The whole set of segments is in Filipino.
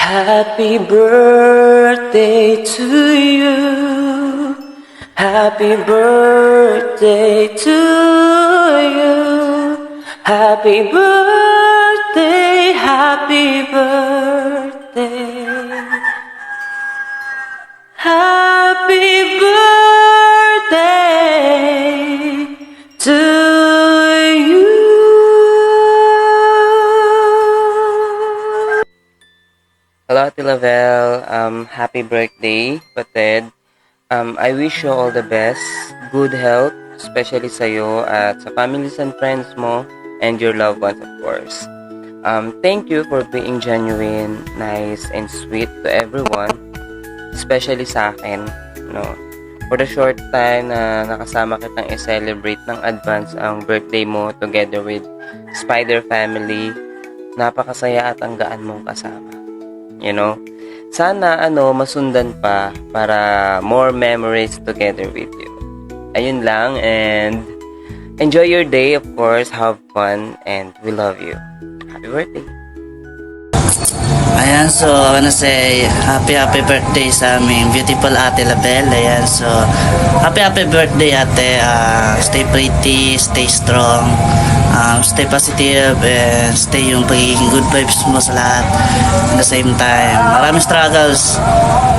Happy birthday to you. Happy birthday to you. Happy birthday, happy birthday. Happy birthday to you. Hello, Ate Lavelle. Happy birthday, Pated. I wish you all the best, good health, especially sa'yo at sa families and friends mo, and your loved ones, of course. Thank you for being genuine, nice, and sweet to everyone, especially sa akin, no? For the short time na nakasama kitang i-celebrate ng advance ang birthday mo together with Spider Family, napakasaya at ang gaan mong kasama. You know? Sana masundan pa para more memories together with you. Ayun lang, and enjoy your day, of course, have fun, and we love you. Happy birthday! Ayan, so I wanna say happy birthday sa aming beautiful Ate Lavelle. Ayan, so happy birthday ate. Stay pretty, stay strong, stay positive, and stay yung pagiging good vibes mo sa lahat. At the same time, maraming struggles,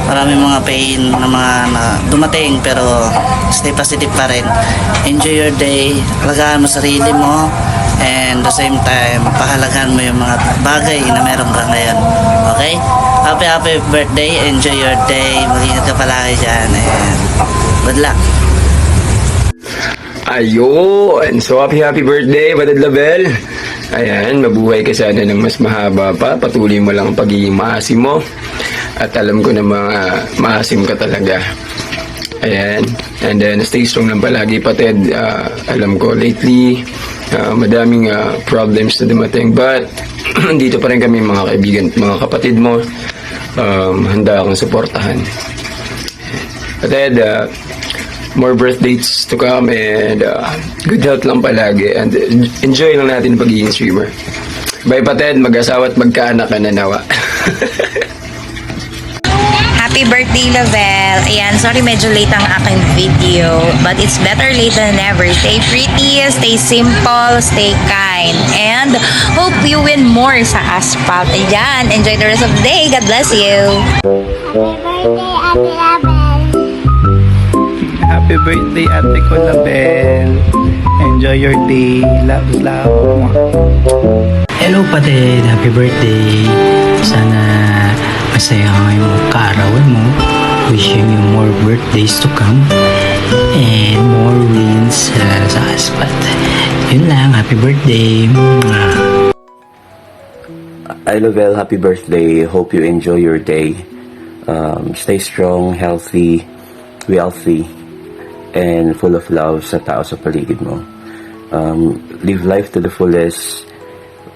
maraming mga pain na mga dumating, pero stay positive pa rin. Enjoy your day, alagaan mo sarili mo, and the same time, pahalagahan mo yung mga bagay na meron ka ngayon. Okay? Happy birthday, enjoy your day, mag-ingat ka palagi dyan, and good luck. Ayun! So, happy birthday, Pated Lavelle! Ayan, mabuhay ka sana ng mas mahaba pa. Patuloy mo lang ang pagiging maasim mo. At alam ko na maasim ka talaga. Ayan. And then, stay strong lang palagi, Pated. Alam ko, lately, madaming problems na dumating. But, dito pa rin kami mga kaibigan, mga kapatid mo. Handa akong suportahan. Pated, more birthdays to come, and good health lang palagi, and enjoy lang natin ang pagiging streamer. Bye, Pated, mag-asawa at magkaanak ka na nawa. Happy birthday, Lavelle. Ayan, sorry medyo late ang aking video, but it's better late than never. Stay pretty, stay simple, stay kind, and hope you win more sa asphalt. Ayan, enjoy the rest of the day. God bless you. Happy birthday, Ate ko Lavelle. Enjoy your day. Love, love. Hello, Pated. Happy birthday. Sana masaya ka ngayong kaarawan mo. Wishing you more birthdays to come and more wins sa asphalt. Yun lang. Happy birthday. Hi, Lavelle. Happy birthday. Hope you enjoy your day. Stay strong, healthy, wealthy, and full of love sa tao sa paligid mo. Live life to the fullest.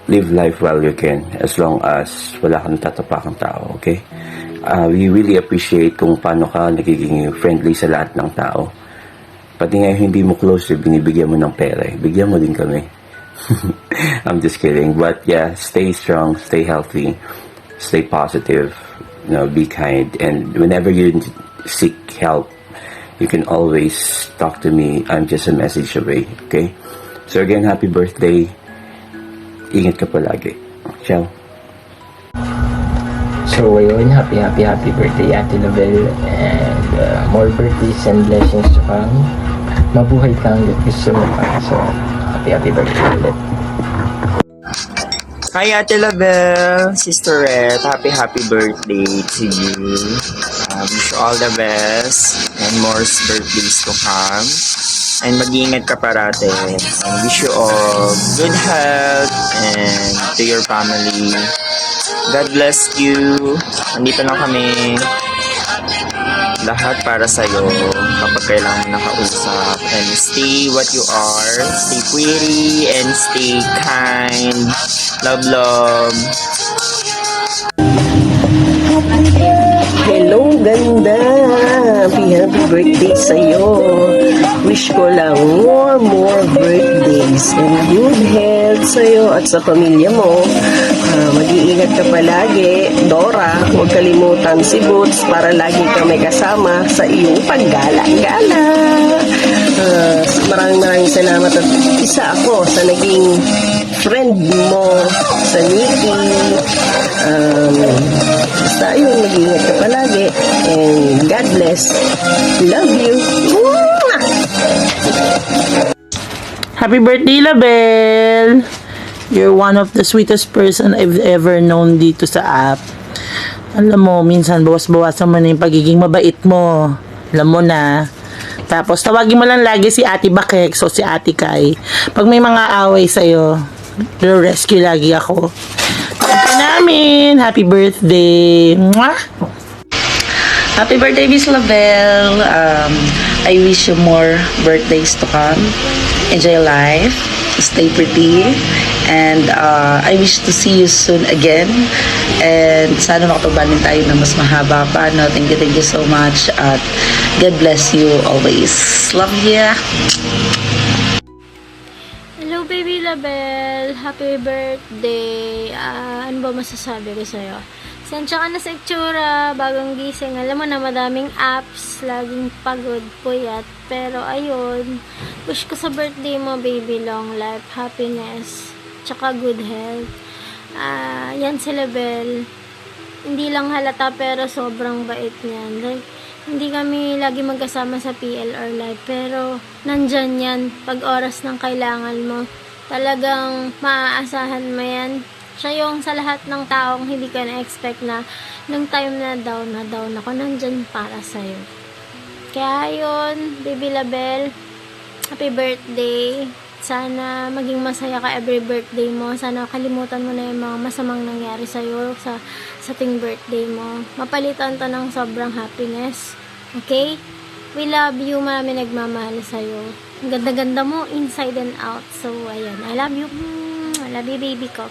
Live life while you can, as long as wala kang tatapakang tao, okay? We really appreciate kung paano ka nagiging friendly sa lahat ng tao. Pati nga hindi mo close, binibigyan mo ng pera. Bigyan mo din kami. I'm just kidding. But yeah, stay strong, stay healthy, stay positive, be kind, and whenever you seek help, you can always talk to me. I'm just a message away, okay? So again, happy birthday. Ingat ka palagi. Ciao. So ayun, happy birthday, Ate Lavelle, and more birthdays and blessings to come. Mabuhay ka hanggang gusto mo pa. So happy birthday ulit. Hi, Ate Lavelle, Sister Red. Happy birthday to you. Wish you all the best and more birthdays to come. And mag-iingat ka parate. And wish you all good health and to your family. God bless you. Nandito lang kami lahat para sa'yo kapag kailangan nakausap. And stay what you are. Stay pretty and stay kind. Love, love. Hello, ganda! Happy birthday sa'yo! Wish ko lang more birthdays and good health sa'yo at sa pamilya mo. Mag-iingat ka palagi. Dora, huwag kalimutan si Boots para lagi ka may kasama sa iyong paggala-gala. Maraming salamat at isa ako sa naging friend mo sa Nikki. Basta yun, mag-iingat ka palagi. And God bless. Love you. Mwah! Happy birthday, Label! You're one of the sweetest person I've ever known dito sa app. Alam mo, minsan bawas-bawasan mo na yung pagiging mabait mo. Alam mo na. Tapos, tawagin mo lang lagi si Ate Bakek o si Ate Kai. Pag may mga away sa'yo, rescue lagi ako. Thank namin! Happy birthday! Mwah! Happy birthday, Miss Label. I wish you more birthdays to come. Enjoy life. Stay pretty. And I wish to see you soon again. And sana makapagbalin tayo na mas mahaba pa. No? Thank you so much. At God bless you always. Love ya. Hello, baby Label. Happy birthday. Ano ba masasabi ko sa'yo? Sensya ka na sa itsura, bagong gising. Alam mo na, madaming apps, laging pagod, puyat. Pero ayun, wish ko sa birthday mo, baby, long life, happiness, tsaka good health. Yan si Label. Hindi lang halata pero sobrang bait niyan. Like, hindi kami lagi magkasama sa PLR Live, pero nandyan yan pag oras ng kailangan mo. Talagang maaasahan mo yan. Siya yung sa lahat ng taong hindi ka na-expect na nung time na down ako, nandyan para sa'yo. Kaya yun, baby Label, happy birthday. Sana maging masaya ka every birthday mo. Sana kalimutan mo na yung mga masamang nangyari sa'yo sa ting birthday mo. Mapalitan to ng sobrang happiness. Okay? We love you, marami nagmamahal sa'yo. Ang ganda-ganda mo, inside and out. So, ayan. I love you. I love you, baby ko.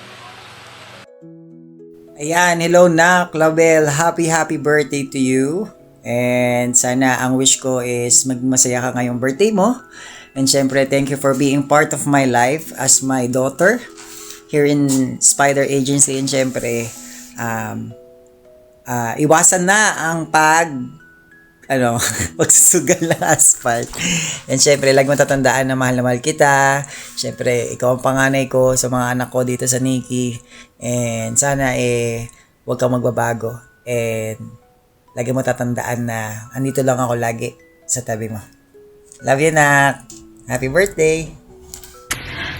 Ayan, hello Nak, Label, happy birthday to you. And sana ang wish ko is magmasaya ka ngayong birthday mo. And syempre, thank you for being part of my life as my daughter here in Spider Agency. And syempre, iwasan na ang pagsusugal ng asphalt. And syempre, lagi mo tatandaan na mahal kita. Syempre, ikaw ang panganay ko sa mga anak ko dito sa Nikki. And sana huwag kang magbabago. And lagi mo tatandaan na andito lang ako lagi sa tabi mo. Love you, Nak. Happy birthday.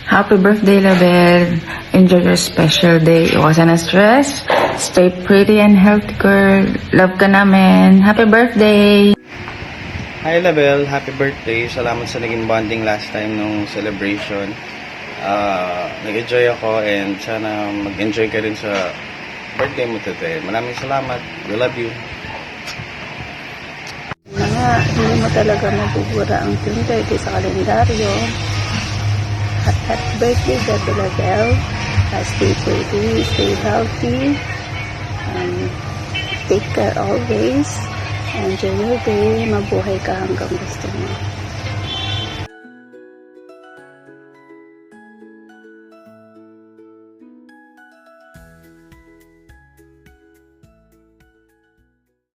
Happy birthday, Label. Enjoy your special day. Iwasan na stress. Stay pretty and healthy, girl. Love ka namin. Happy birthday. Hi, Label. Happy birthday. Salamat sa naging bonding last time nung celebration. Nag-enjoy ako and sana mag-enjoy ka rin sa birthday mo today. Maraming salamat. We love you. Hindi mo talaga mabubura ang 2030 sa kalendaryo. Happy birthday, Happy Label. Stay pretty, stay healthy, take care always. Enjoy your day. Mabuhay ka hanggang gusto mo.